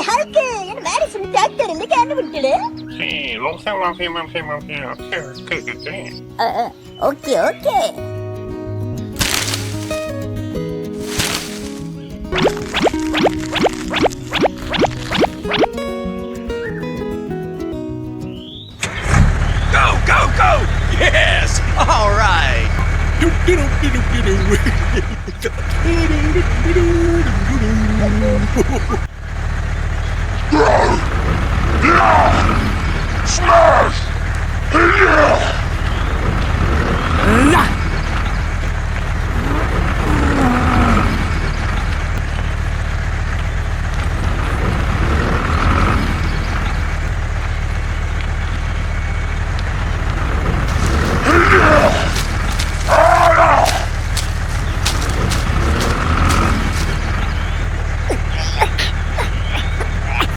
ഹൽക്ക് മാരിസൺ ട്രാക്ടറിൽ കണ്ടുപിടിക്കല് okay okay Go, go, go! Yes! All right! Smash! Yeah!